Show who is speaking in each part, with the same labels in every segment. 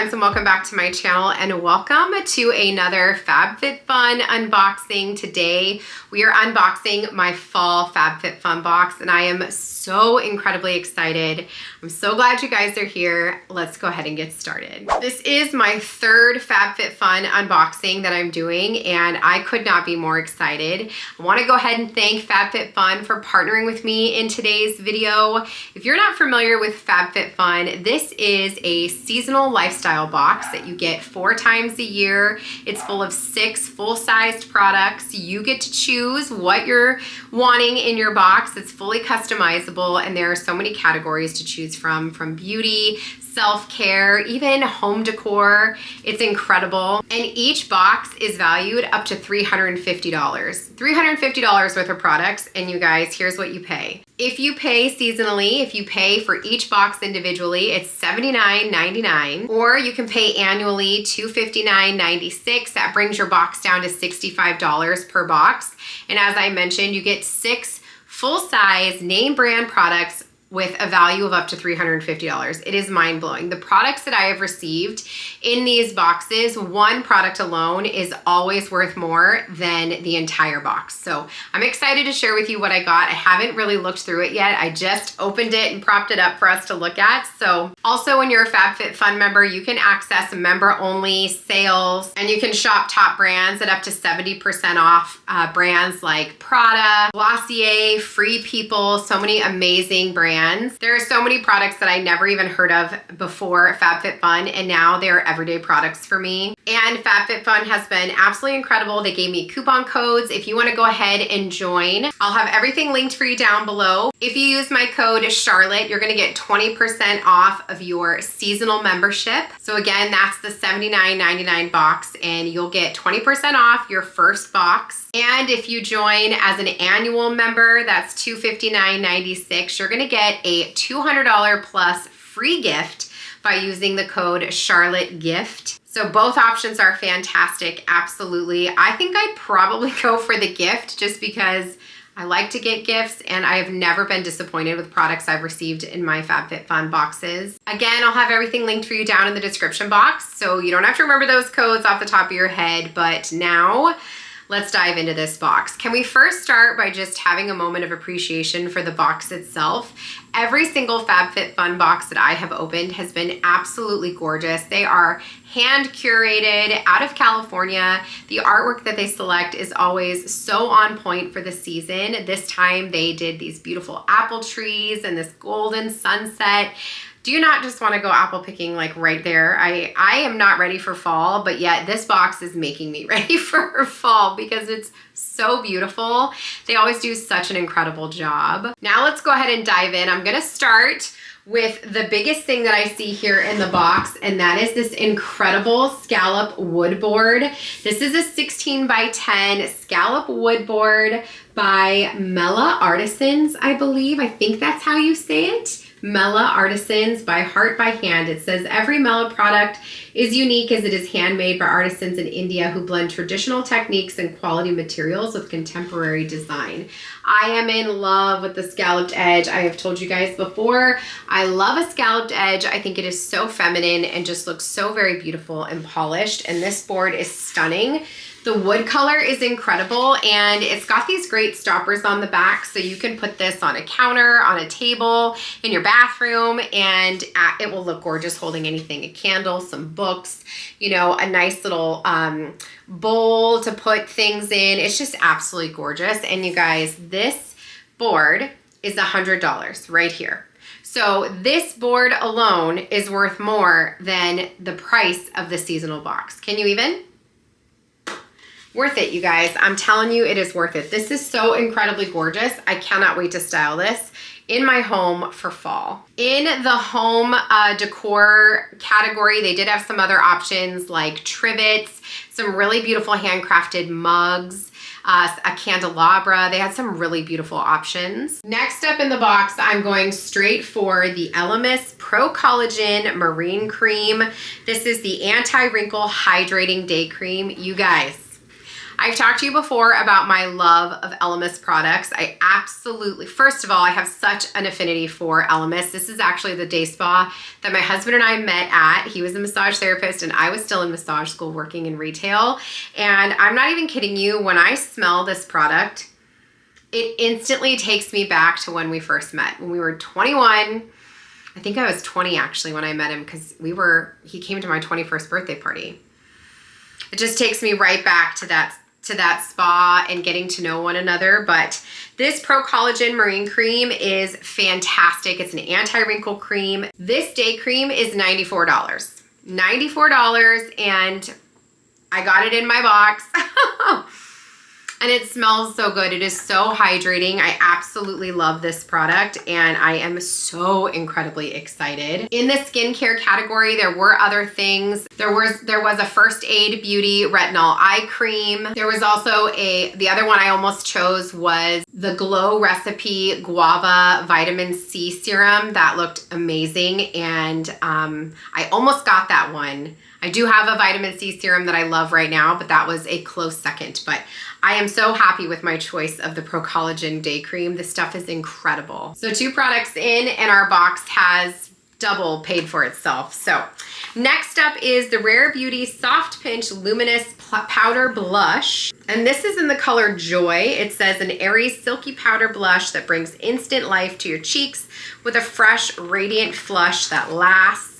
Speaker 1: friends, and welcome back to my channel, and welcome to another Fabfitfun unboxing. Today we are unboxing my fall Fabfitfun box, and I am so incredibly excited. I'm so glad you guys are here. Let's go ahead and get started. This is my third Fabfitfun unboxing that I'm doing, and I could not be more excited. I want to go ahead and thank Fabfitfun for partnering with me in today's video. If you're not familiar with Fabfitfun, this is a seasonal lifestyle box that you get 4 times a year. It's full of 6 full-sized products. You get to choose what you're wanting in your box. It's fully customizable, and there are so many categories to choose from beauty, self-care, even home decor. It's incredible. And each box is valued up to $350. $350 worth of products, and you guys, here's what you pay. If you pay seasonally, if you pay for each box individually, it's $79.99, or you can pay annually $259.96. That brings your box down to $65 per box. And as I mentioned, you get 6 full-size name brand products with a value of up to $350. It is mind-blowing. The products that I have received in these boxes, one product alone is always worth more than the entire box. So I'm excited to share with you what I got. I haven't really looked through it yet. I just opened it and propped it up for us to look at. So also, when you're a Fabfitfun member, you can access member-only sales, and you can shop top brands at up to 70% off brands like Prada, Glossier, Free People, so many amazing brands. There are so many products that I never even heard of before Fabfitfun, and now they are everyday products for me. And Fabfitfun has been absolutely incredible. They gave me coupon codes if you want to go ahead and join. I'll have everything linked for you down below. If you use my code Charlotte, you're going to get 20% off of your seasonal membership. So again, that's the $79.99 box, and you'll get 20% off your first box. And if you join as an annual member, that's $259.96. You're going to get a $200 plus free gift by using the code CharlotteGift. So both options are fantastic, absolutely. I think I'd probably go for the gift just because I like to get gifts, and I have never been disappointed with products I've received in my Fabfitfun boxes. Again, I'll have everything linked for you down in the description box, so you don't have to remember those codes off the top of your head. But now, let's dive into this box. Can we first start by just having a moment of appreciation for the box itself? Every single Fabfitfun box that I have opened has been absolutely gorgeous. They are hand curated out of California. The artwork that they select is always so on point for the season. This time they did these beautiful apple trees and this golden sunset. Do you not just want to go apple picking like right there? I am not ready for fall, but yet this box is making me ready for fall because it's so beautiful. They always do such an incredible job. Now let's go ahead and dive in. I'm going to start with the biggest thing that I see here in the box, and that is this incredible scallop wood board. This is a 16 by 10 scallop wood board by Mela Artisans, I believe. I think that's how you say it. Mela Artisans by Heart by Hand. It says every Mela product is unique as it is handmade by artisans in India who blend traditional techniques and quality materials with contemporary design. I am in love with the scalloped edge. I have told you guys before, I love a scalloped edge. I think it is so feminine and just looks so very beautiful and polished, and this board is stunning. The wood color is incredible, and it's got these great stoppers on the back, so you can put this on a counter, on a table, in your bathroom, and it will look gorgeous holding anything, a candle, some books, you know, a nice little bowl to put things in. It's just absolutely gorgeous. And you guys, this board is $100 right here. So this board alone is worth more than the price of the seasonal box. Can you even? Worth it, you guys. I'm telling you, it is worth it. This is so incredibly gorgeous. I cannot wait to style this in my home for fall. In the home decor category, they did have some other options like trivets, some really beautiful handcrafted mugs, a candelabra. They had some really beautiful options. Next up in the box, I'm going straight for the Elemis Pro-Collagen Marine Cream. This is the anti-wrinkle hydrating day cream. You guys, I've talked to you before about my love of Elemis products. I absolutely, first of all, I have such an affinity for Elemis. This is actually the day spa that my husband and I met at. He was a massage therapist and I was still in massage school working in retail. And I'm not even kidding you, when I smell this product, it instantly takes me back to when we first met, when we were 21. I think I was 20 actually when I met him because he came to my 21st birthday party. It just takes me right back to that spa and getting to know one another. But this Pro-Collagen Marine Cream is fantastic. It's an anti-wrinkle cream. This day cream is $94. $94, and I got it in my box. And it smells so good. It is so hydrating. I absolutely love this product and I am so incredibly excited. In the skincare category, there were other things. There was a First Aid Beauty Retinol Eye Cream. There was also the other one I almost chose was the Glow Recipe Guava Vitamin C Serum. That looked amazing and I almost got that one. I do have a vitamin C serum that I love right now, but that was a close second. But I am so happy with my choice of the Pro-Collagen Day Cream. This stuff is incredible. So 2 products in and our box has double paid for itself. So next up is the Rare Beauty Soft Pinch Luminous Powder Blush. And this is in the color Joy. It says an airy silky powder blush that brings instant life to your cheeks with a fresh radiant flush that lasts.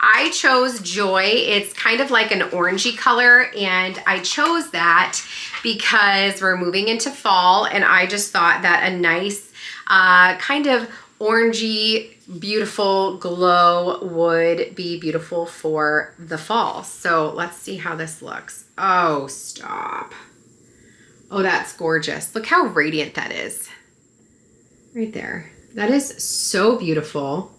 Speaker 1: I chose Joy. It's kind of like an orangey color, and I chose that because we're moving into fall, and I just thought that a nice kind of orangey, beautiful glow would be beautiful for the fall. So let's see how this looks. Oh, stop. Oh, that's gorgeous. Look how radiant that is. Right there. That is so beautiful.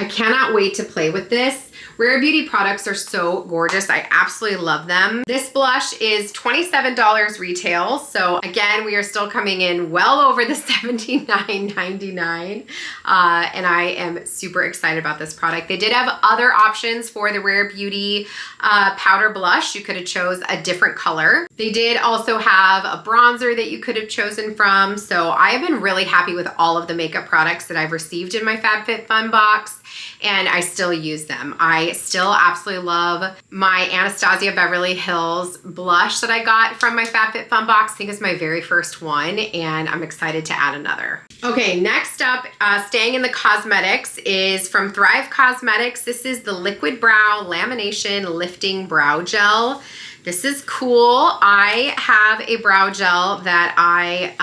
Speaker 1: I cannot wait to play with this. Rare Beauty products are so gorgeous. I absolutely love them. This blush is $27 retail. So again, we are still coming in well over the $79.99. And I am super excited about this product. They did have other options for the Rare Beauty powder blush. You could have chose a different color. They did also have a bronzer that you could have chosen from. So I have been really happy with all of the makeup products that I've received in my FabFitFun box, and I still use them. I still absolutely love my Anastasia Beverly Hills blush that I got from my FabFitFun box. I think it's my very first one, and I'm excited to add another. Okay, next up, staying in the cosmetics, is from Thrive Cosmetics. This is the Liquid Brow Lamination Lifting Brow Gel. This is cool. I have a brow gel that I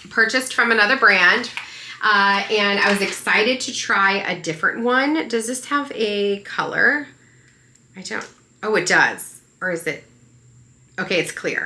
Speaker 1: purchased from another brand. And I was excited to try a different one. Does this have a color? Oh, it does. Or is it? Okay, it's clear.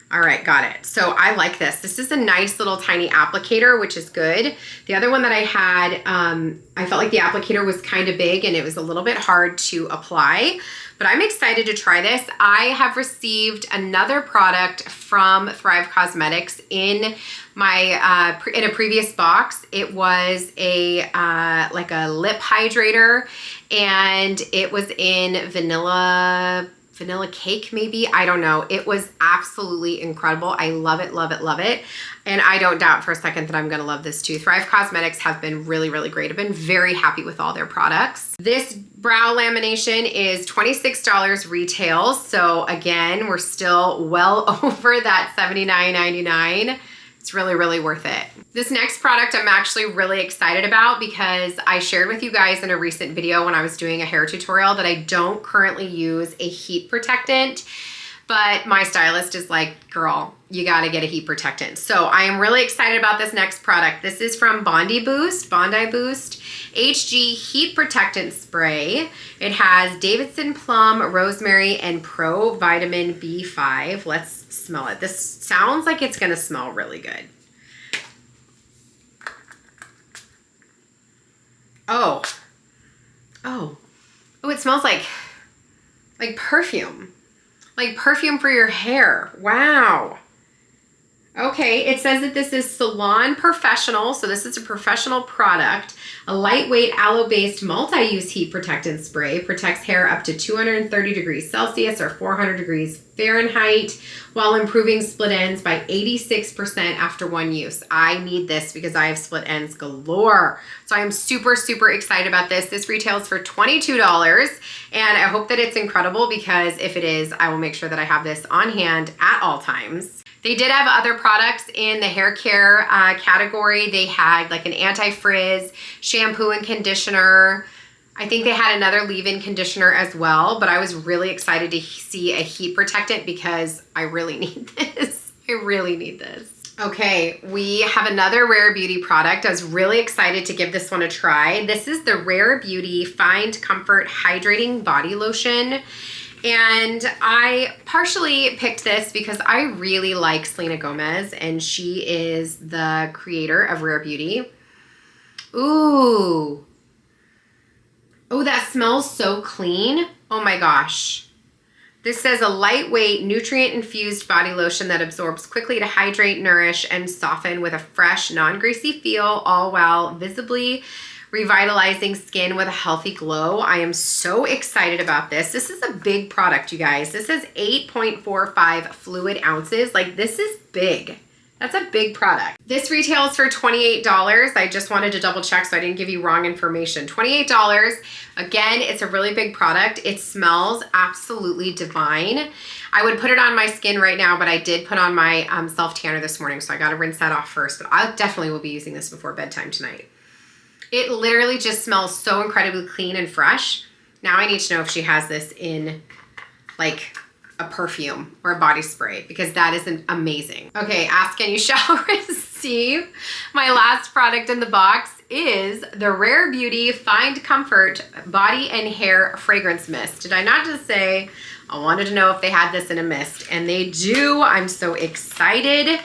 Speaker 1: All right, got it. So I like this. This is a nice little tiny applicator, which is good. The other one that I had, I felt like the applicator was kind of big and it was a little bit hard to apply, but I'm excited to try this. I have received another product from Thrive Cosmetics in my in a previous box. It was a like a lip hydrator, and it was in vanilla cake maybe, I don't know. It was absolutely incredible. I love it, love it, love it. And I don't doubt for a second that I'm gonna love this too. Thrive Cosmetics have been really, really great. I've been very happy with all their products. This brow lamination is $26 retail. So again, we're still well over that $79.99. It's really, really worth it. This next product I'm actually really excited about because I shared with you guys in a recent video when I was doing a hair tutorial that I don't currently use a heat protectant, but my stylist is like, girl, you gotta get a heat protectant. So I am really excited about this next product. This is from Bondi Boost HG Heat Protectant Spray. It has Davidson Plum, Rosemary, and Pro Vitamin B5. Let's smell it. This sounds like it's gonna smell really good. Oh, it smells like perfume. Like perfume for your hair. Wow. Okay, it says that this is Salon Professional, so this is a professional product. A lightweight aloe-based multi-use heat protectant spray protects hair up to 230 degrees Celsius or 400 degrees Fahrenheit while improving split ends by 86% after one use. I need this because I have split ends galore. So I am super, super excited about this. This retails for $22 and I hope that it's incredible because if it is, I will make sure that I have this on hand at all times. They did have other products in the hair care category. They had like an anti-frizz shampoo and conditioner. I think they had another leave-in conditioner as well, but I was really excited to see a heat protectant because I really need this. I really need this. Okay, we have another Rare Beauty product. I was really excited to give this one a try. This is the Rare Beauty Find Comfort Hydrating Body Lotion. And I partially picked this because I really like Selena Gomez and she is the creator of Rare Beauty. Ooh. Oh, that smells so clean. Oh my gosh. This says a lightweight, nutrient-infused body lotion that absorbs quickly to hydrate, nourish, and soften with a fresh, non-greasy feel, all while visibly revitalizing skin with a healthy glow. I am so excited about this. This is a big product, you guys. This is 8.45 fluid ounces. Like, this is big. That's a big product. This retails for $28. I just wanted to double check so I didn't give you wrong information. $28. Again, it's a really big product. It smells absolutely divine. I would put it on my skin right now, but I did put on my self-tanner this morning, so I gotta rinse that off first, but I definitely will be using this before bedtime tonight. It literally just smells so incredibly clean and fresh. Now I need to know if she has this in like a perfume or a body spray because that is amazing. Okay, ask and you shall receive. My last product in the box is the Rare Beauty Find Comfort Body and Hair Fragrance Mist. Did I not just say I wanted to know if they had this in a mist? And they do. I'm so excited.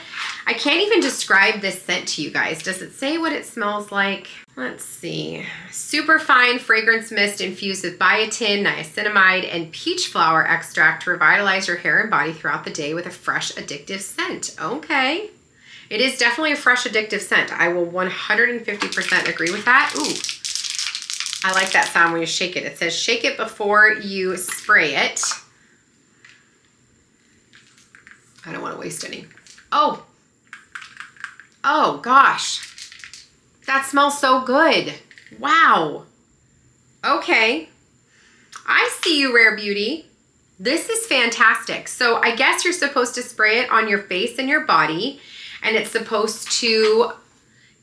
Speaker 1: I can't even describe this scent to you guys. Does it say what it smells like? Let's see. Super fine fragrance mist infused with biotin, niacinamide, and peach flower extract to revitalize your hair and body throughout the day with a fresh, addictive scent. Okay. It is definitely a fresh, addictive scent. I will 150% agree with that. Ooh. I like that sound when you shake it. It says shake it before you spray it. I don't want to waste any. Oh. Oh, gosh. That smells so good. Wow. Okay. I see you, Rare Beauty. This is fantastic. So I guess you're supposed to spray it on your face and your body, and it's supposed to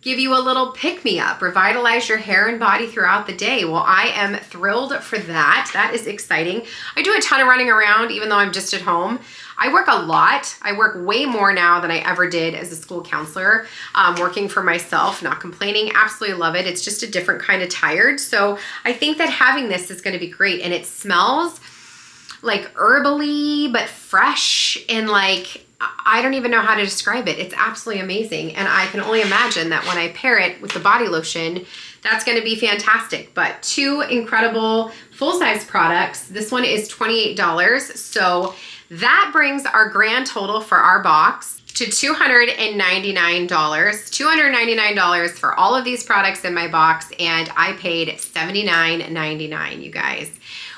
Speaker 1: give you a little pick-me-up, revitalize your hair and body throughout the day. Well, I am thrilled for that. That is exciting. I do a ton of running around, even though I'm just at home. I work a lot. I work way more now than I ever did as a school counselor, working for myself, not complaining, absolutely love it. It's just a different kind of tired. So I think that having this is gonna be great. And it smells like herbally, but fresh and like, I don't even know how to describe it. It's absolutely amazing. And I can only imagine that when I pair it with the body lotion, that's gonna be fantastic. But two incredible full-size products. This one is $28. So that brings our grand total for our box to $299. $299 for all of these products in my box, and I paid $79.99, you guys.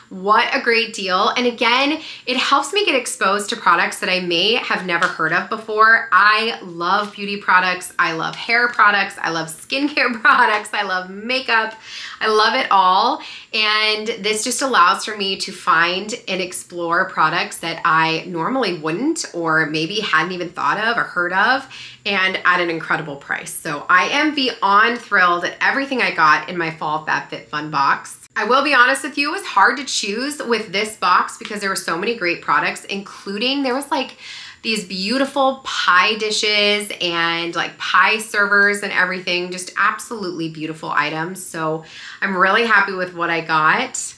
Speaker 1: What a great deal. And again, it helps me get exposed to products that I may have never heard of before. I love beauty products. I love hair products. I love skincare products. I love makeup. I love it all. And this just allows for me to find and explore products that I normally wouldn't or maybe hadn't even thought of or heard of, and at an incredible price. So I am beyond thrilled at everything I got in my fall Fabfitfun box. I will be honest with you, it was hard to choose with this box because there were so many great products, including there was like these beautiful pie dishes and like pie servers and everything, just absolutely beautiful items. So I'm really happy with what I got.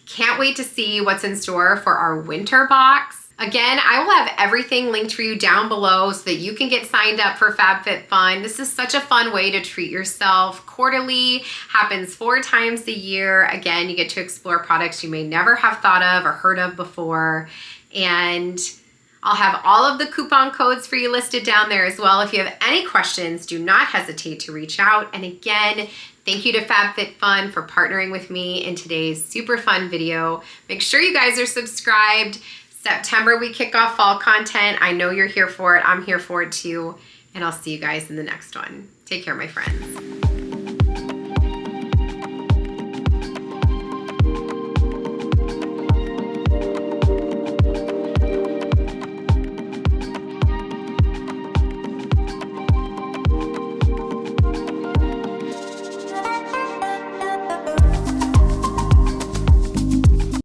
Speaker 1: Can't wait to see what's in store for our winter box. Again, I will have everything linked for you down below so that you can get signed up for Fabfitfun. This is such a fun way to treat yourself. Quarterly, happens 4 times a year. Again, you get to explore products you may never have thought of or heard of before. And I'll have all of the coupon codes for you listed down there as well. If you have any questions, do not hesitate to reach out. And again, thank you to Fabfitfun for partnering with me in today's super fun video. Make sure you guys are subscribed. September, we kick off fall content. I know you're here for it. I'm here for it too. And I'll see you guys in the next one. Take care, my friends.